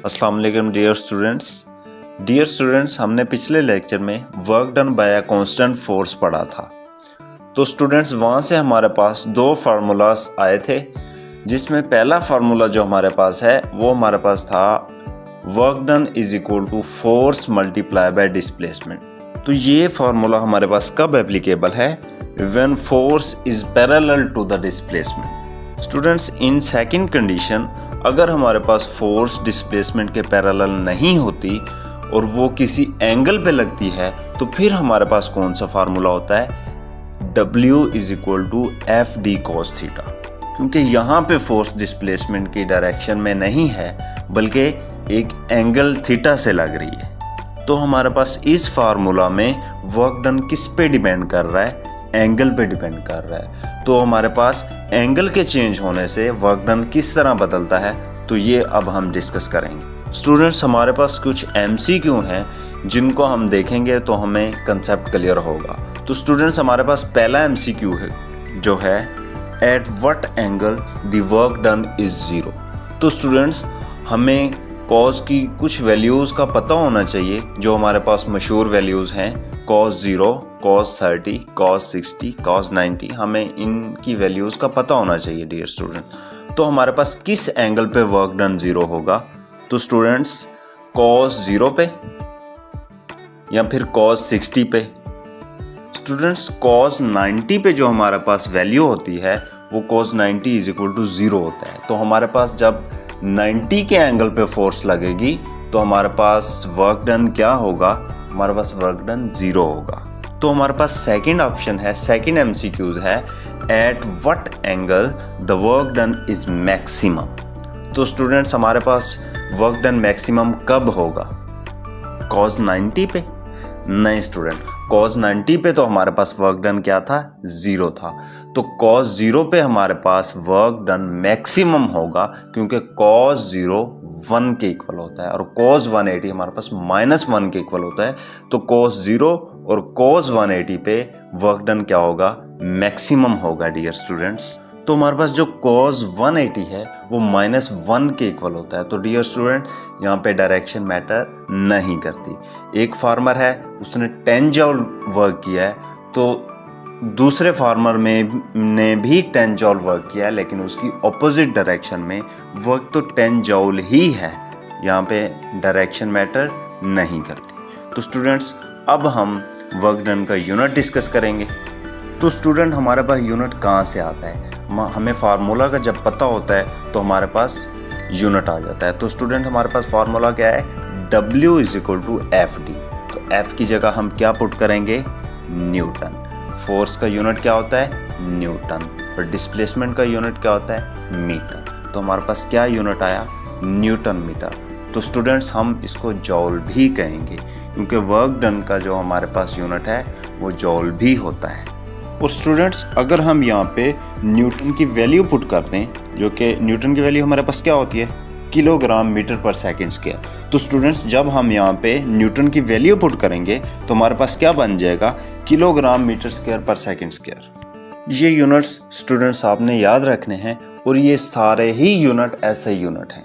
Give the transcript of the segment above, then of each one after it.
अस्सलाम वालेकुम dear students, हमने पिछले लेक्चर में work done by a constant force पढ़ा था। तो स्टूडेंट्स वहाँ से हमारे पास दो फार्मूलास आए थे, जिसमें पहला फार्मूला जो हमारे पास है वो हमारे पास था work done is equal to force multiply by displacement. तो ये फार्मूला हमारे पास कब एप्लीकेबल है? When force is parallel to the displacement. Students, in second condition अगर हमारे पास फोर्स डिस्प्लेसमेंट के पैरेलल नहीं होती और वो किसी एंगल पे लगती है, तो फिर हमारे पास कौन सा फार्मूला होता है? W is equal to F D cos theta. क्योंकि यहाँ पे फोर्स डिस्प्लेसमेंट की डायरेक्शन में नहीं है, बल्कि एक एंगल थीटा से लग रही है। तो हमारे पास इस फार्मूला में वर्क डन किस पे डिपेंड कर रहा है? एंगल पे डिपेंड कर रहा है। तो हमारे पास एंगल के चेंज होने से वर्क डन किस तरह बदलता है, तो ये अब हम डिस्कस करेंगे। स्टूडेंट्स, हमारे पास कुछ MCQ हैं जिनको हम देखेंगे तो हमें कंसेप्ट क्लियर होगा। तो स्टूडेंट्स, हमारे पास पहला MCQ है जो है at what angle the work done is 0। तो स्टूडेंट्स, हमें कॉज की कुछ वैल्यूज़ का पता होना चाहिए, जो हमारे पास मशहूर वैल्यूज़ हैं। cos 0, cos 30, cos 60, cos 90, हमें इनकी वैल्यूज़ का पता होना चाहिए डियर स्टूडेंट। तो हमारे पास किस एंगल पे वर्क डन 0 होगा? तो स्टूडेंट्स, cos 0 पे या फिर cos 60 पे। स्टूडेंट्स, cos 90 पे जो हमारे पास वैल्यू होती है वो cos 90 इज इक्वल टू 0 होता है। तो हमारे पास जब 90 के एंगल पे फोर्स लगेगी तो हमारे पास वर्क डन क्या होगा? हमारे पास वर्क डन 0 होगा। तो हमारे पास सेकंड ऑप्शन है, सेकंड MCQ है at what angle the work done is maximum. तो स्टूडेंट्स, हमारे पास वर्क डन मैक्सिमम कब होगा? cos 90 पे? नहीं स्टूडेंट, cos 90 पे तो हमारे पास वर्क डन क्या था? 0 था। तो cos 0 पे हमारे पास वर्क डन मैक्सिमम होगा, क्योंकि cos 0 1 के इक्वल होता है और cos 180 हमारे पास -1 के इक्वल होता है। तो cos 0 और cos 180 पे वर्क डन क्या होगा? मैक्सिमम होगा डियर स्टूडेंट्स। तो हमारे पास जो cos 180 है वो -1 के इक्वल होता है। तो डियर स्टूडेंट, यहाँ पे डायरेक्शन मैटर नहीं करती। एक फार्मर है, उसने 10 जॉल वर्क किया है, तो दूसरे फार्मर ने भी 10 जॉल वर्क किया है, लेकिन उसकी ऑपोजिट डायरेक्शन में वर्क तो 10 जॉल ही है। यहाँ पे डायरेक्शन मैटर नहीं करती। तो स्टूडेंट्स, अब हम वर्क डन का यूनिट डिस्कस करेंगे। तो स्टूडेंट, हमारे पास यूनिट कहाँ से आता है? हमें फार्मूला का जब पता होता है तो हमारे पास यूनिट आ जाता है। तो स्टूडेंट, हमारे पास फार्मूला क्या है? W is equal to F D. तो F की जगह हम क्या पुट करेंगे? न्यूटन। फोर्स का यूनिट क्या होता है? न्यूटन। और डिस्प्लेसमेंट का यूनिट क्या होता है? मीटर। तो हमारे पास क्या यूनिट आया? Newton metre. तो स्टूडेंट्स, हम इसको जॉल भी कहेंगे, क्योंकि वर्क डन का जो हमारे पास यूनिट है वो जॉल भी होता है। और स्टूडेंट्स, अगर हम यहाँ पे न्यूटन की वैल्यू पुट कर दें, जो कि न्यूटन की वैल्यू हमारे पास क्या होती है? किलोग्राम मीटर पर सेकंड स्क्वायर। तो स्टूडेंट्स, जब हम यहाँ पे न्यूटन की वैल्यू पुट करेंगे तो हमारे पास क्या बन जाएगा? किलोग्राम मीटर स्क्वायर पर सेकंड स्क्वायर। ये यूनिट्स स्टूडेंट्स आपने याद रखने हैं, और ये सारे ही यूनिट ऐसे यूनिट हैं।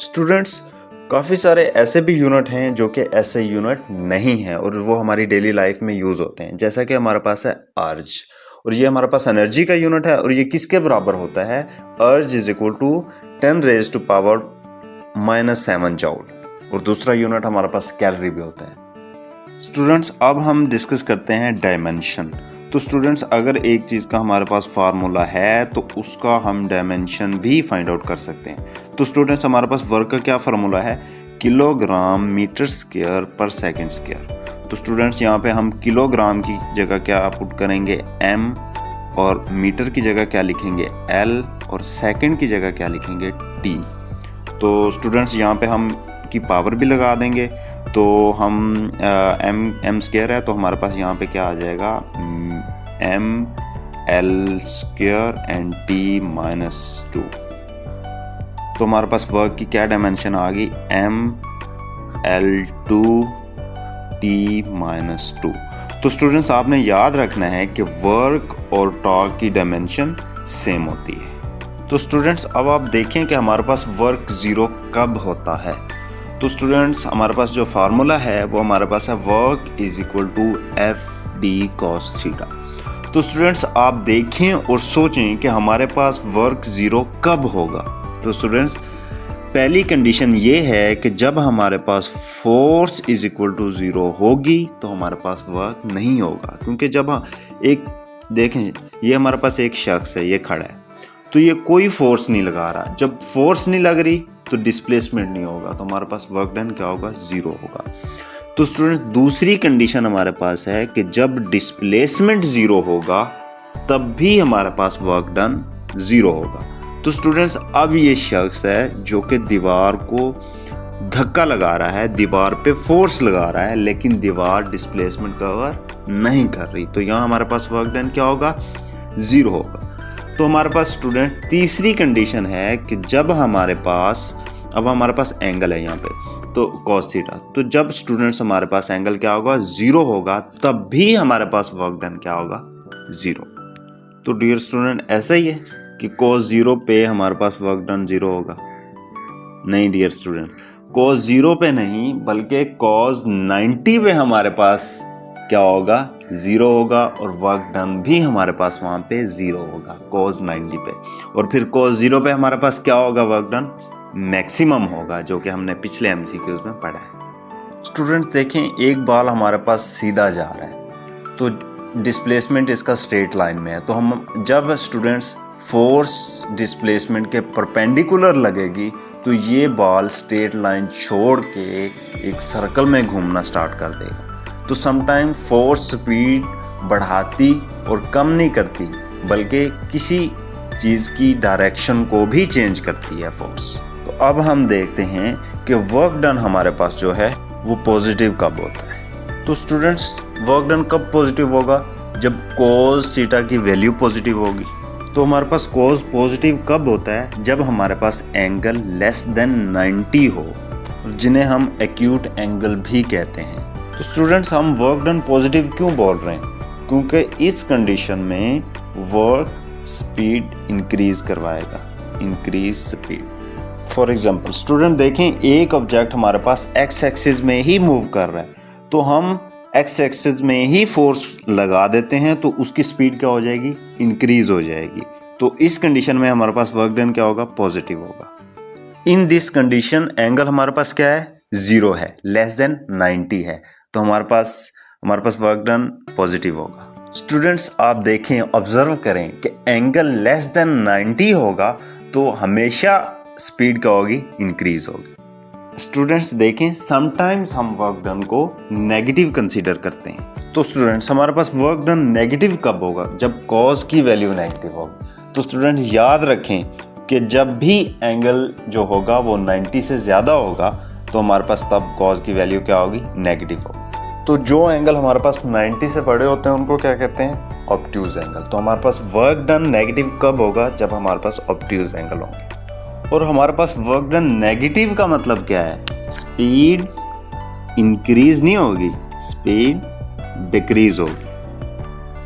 स्टूडेंट्स, काफ़ी सारे ऐसे भी यूनिट हैं जो कि ऐसे यूनिट नहीं हैं और वो हमारी डेली लाइफ में यूज़ होते हैं। जैसा कि हमारे पास है अर्ज, और ये हमारे पास एनर्जी का यूनिट है, और ये किसके बराबर होता है? Erg is equal to 10 raise to power -7 joule. और दूसरा यूनिट हमारे पास कैलोरी भी होता है। स्टूडेंट्स, अब हम डिस्कस करते हैं डायमेंशन। तो स्टूडेंट्स, अगर एक चीज़ का हमारे पास फार्मूला है तो उसका हम डायमेंशन भी फाइंड आउट कर सकते हैं। तो स्टूडेंट्स, हमारे पास वर्क का क्या फार्मूला है? किलोग्राम मीटर स्क्वायर पर सेकंड स्क्वायर। तो स्टूडेंट्स, यहाँ पे हम किलोग्राम की जगह क्या पुट करेंगे? M, और मीटर की जगह क्या लिखेंगे? L, और सेकंड की जगह क्या लिखेंगे? T। तो स्टूडेंट्स, यहाँ पे हम की पावर भी लगा देंगे, तो हम m स्क्वायर है, तो हमारे पास यहाँ पे क्या आ जाएगा? m l square and t -2। तो हमारे पास वर्क की क्या डायमेंशन आ गई? m l2 t -2। तो स्टूडेंट्स, आपने याद रखना है कि वर्क और टॉर्क की डायमेंशन सेम होती है। तो स्टूडेंट्स, अब आप देखें कि हमारे पास वर्क 0 कब होता है। तो स्टूडेंट्स हमारे पास जो फार्मूला है वो हमारे पास है work is equal to F D cos theta. तो स्टूडेंट्स आप देखें और सोचें कि हमारे पास वर्क ज़ीरो कब होगा। तो स्टूडेंट्स पहली कंडीशन ये है कि जब हमारे पास force is equal to zero होगी तो हमारे पास वर्क नहीं होगा, क्योंकि जब एक देखें ये हमारे पास एक शख्स है, ये खड़ा है, तो ये कोई फोर्स नहीं लगा रहा। जब फोर्स नहीं लग रही तो डिस्प्लेसमेंट नहीं होगा, तो हमारे पास वर्क डन क्या होगा, ज़ीरो होगा। तो स्टूडेंट्स दूसरी कंडीशन हमारे पास है कि जब डिस्प्लेसमेंट ज़ीरो होगा तब भी हमारे पास वर्क डन ज़ीरो होगा। तो स्टूडेंट्स अब ये शख्स है जो कि दीवार को धक्का लगा रहा है, दीवार पे फोर्स लगा रहा है, लेकिन दीवार डिस्प्लेसमेंट कवर नहीं कर रही, तो यहाँ हमारे पास वर्क डन क्या होगा, ज़ीरो होगा। तो हमारे पास स्टूडेंट तीसरी कंडीशन है कि जब हमारे पास अब हमारे पास एंगल है यहाँ पे, तो कॉस थीटा, तो जब स्टूडेंट्स हमारे पास एंगल क्या होगा, ज़ीरो होगा, तब भी हमारे पास वर्क डन क्या होगा, ज़ीरो। तो डियर स्टूडेंट ऐसा ही है कि कॉस ज़ीरो पे हमारे पास वर्क डन ज़ीरो होगा? नहीं डियर स्टूडेंट, कॉस ज़ीरो पे नहीं बल्कि कॉस 90 पे हमारे पास क्या होगा, ज़ीरो होगा, और वर्क डन भी हमारे पास वहाँ पे ज़ीरो होगा कॉस 90 पे। और फिर कॉस ज़ीरो पे हमारे पास क्या होगा, वर्क डन मैक्सिमम होगा, जो कि हमने पिछले एमसीक्यूज़ में पढ़ा है। स्टूडेंट देखें एक बॉल हमारे पास सीधा जा रहा है, तो डिस्प्लेसमेंट इसका स्ट्रेट लाइन में है, तो हम जब स्टूडेंट्स फोर्स डिस्प्लेसमेंट के परपेंडिकुलर लगेगी तो ये बॉल स्ट्रेट लाइन छोड़ के एक सर्कल में घूमना स्टार्ट कर देगा। तो समटाइम फोर्स स्पीड बढ़ाती और कम नहीं करती, बल्कि किसी चीज़ की डायरेक्शन को भी चेंज करती है फोर्स। तो अब हम देखते हैं कि वर्क डन हमारे पास जो है वो पॉजिटिव कब होता है। तो स्टूडेंट्स वर्क डन कब पॉजिटिव होगा, जब कॉस थीटा की वैल्यू पॉजिटिव होगी। तो हमारे पास कॉस पॉजिटिव कब होता है, जब हमारे पास एंगल लेस देन 90 हो, जिन्हें हम एक्यूट एंगल भी कहते हैं। तो स्टूडेंट्स हम वर्क डन पॉजिटिव क्यों बोल रहे हैं, क्योंकि इस कंडीशन में वर्क स्पीड इंक्रीज करवाएगा, increase speed. For example student देखें एक ऑब्जेक्ट हमारे पास एक्स एक्सिस में ही मूव कर रहा है, तो हम एक्स एक्सिस में ही फोर्स लगा देते हैं, तो उसकी स्पीड क्या हो जाएगी, इंक्रीज हो जाएगी। तो इस कंडीशन में हमारे पास वर्क डन क्या होगा, पॉजिटिव होगा। इन दिस कंडीशन एंगल हमारे पास क्या है, ज़ीरो है, लेस देन 90 है, तो हमारे पास वर्क डन पॉजिटिव होगा। स्टूडेंट्स आप देखें, ऑब्जर्व करें कि एंगल लेस देन 90 होगा तो हमेशा स्पीड क्या होगी, इंक्रीज होगी। स्टूडेंट्स देखें समटाइम्स हम वर्क डन को नेगेटिव कंसीडर करते हैं। तो स्टूडेंट्स हमारे पास वर्क डन नेगेटिव कब होगा, जब कॉस की वैल्यू नेगेटिव होगी। तो स्टूडेंट्स याद रखें कि जब भी एंगल जो होगा वो 90 से ज़्यादा होगा तो हमारे पास तब कॉस की वैल्यू क्या होगी, नेगेटिव होगी। तो जो एंगल हमारे पास 90 से बड़े होते हैं उनको क्या कहते हैं, ऑब्ट्यूज एंगल। तो हमारे पास वर्क डन नेगेटिव कब होगा, जब हमारे पास ऑब्ट्यूज एंगल होंगे। और हमारे पास वर्क डन नेगेटिव का मतलब क्या है, स्पीड इंक्रीज नहीं होगी, स्पीड डिक्रीज होगी।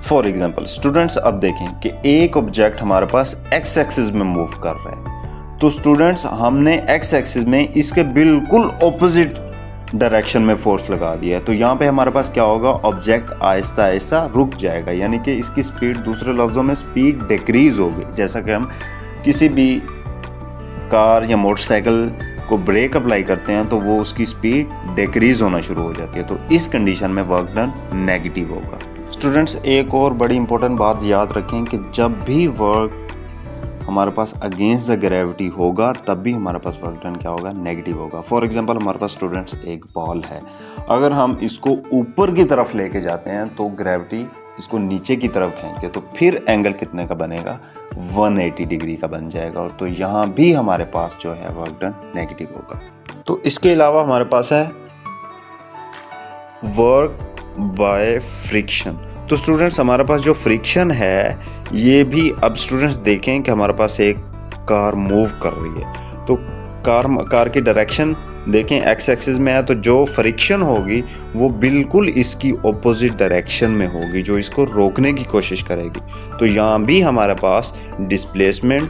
फॉर एग्जाम्पल स्टूडेंट्स अब देखें कि एक ऑब्जेक्ट हमारे पास एक्स एक्सिस में मूव कर रहा है, तो स्टूडेंट्स हमने एक्स एक्सिस में इसके बिल्कुल ऑपोजिट डायरेक्शन में फोर्स लगा दिया है, तो यहाँ पे हमारे पास क्या होगा, ऑब्जेक्ट आहिस्ता आहिस्ता रुक जाएगा, यानी कि इसकी स्पीड, दूसरे लफ्ज़ों में स्पीड डिक्रीज होगी। जैसा कि हम किसी भी कार या मोटरसाइकिल को ब्रेक अप्लाई करते हैं तो वो उसकी स्पीड डिक्रीज होना शुरू हो जाती है, तो इस कंडीशन में वर्क डन नेगेटिव होगा। स्टूडेंट्स एक और बड़ी इंपॉर्टेंट बात याद रखें कि जब भी वर्क हमारे पास अगेंस्ट द ग्रेविटी होगा तब भी हमारे पास वर्क डन क्या होगा, नेगेटिव होगा। फॉर एग्जांपल हमारे पास स्टूडेंट्स एक बॉल है, अगर हम इसको ऊपर की तरफ लेके जाते हैं तो ग्रेविटी इसको नीचे की तरफ खींचे, तो फिर एंगल कितने का बनेगा, 180 डिग्री का बन जाएगा, और तो यहाँ भी हमारे पास जो है वर्क डन नेगेटिव होगा। तो इसके अलावा हमारे पास है वर्क बाय फ्रिक्शन। तो स्टूडेंट्स हमारे पास जो फ्रिक्शन है ये भी, अब स्टूडेंट्स देखें कि हमारे पास एक कार मूव कर रही है, तो कार की डायरेक्शन देखें एक्स एक्सिस में है, तो जो फ्रिक्शन होगी वो बिल्कुल इसकी ऑपोजिट डायरेक्शन में होगी, जो इसको रोकने की कोशिश करेगी। तो यहाँ भी हमारे पास डिस्प्लेसमेंट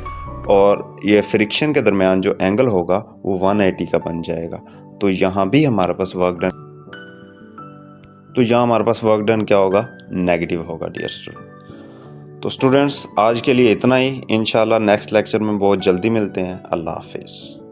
और ये फ्रिक्शन के दरमियान जो एंगल होगा वो 180 का बन जाएगा। तो यहाँ भी हमारे पास वर्क डन, तो यहाँ हमारे पास वर्क डन क्या होगा, नेगेटिव होगा डियर स्टूडेंट। तो स्टूडेंट्स आज के लिए इतना ही, इंशाल्लाह नेक्स्ट लेक्चर में बहुत जल्दी मिलते हैं। अल्लाह हाफिज़।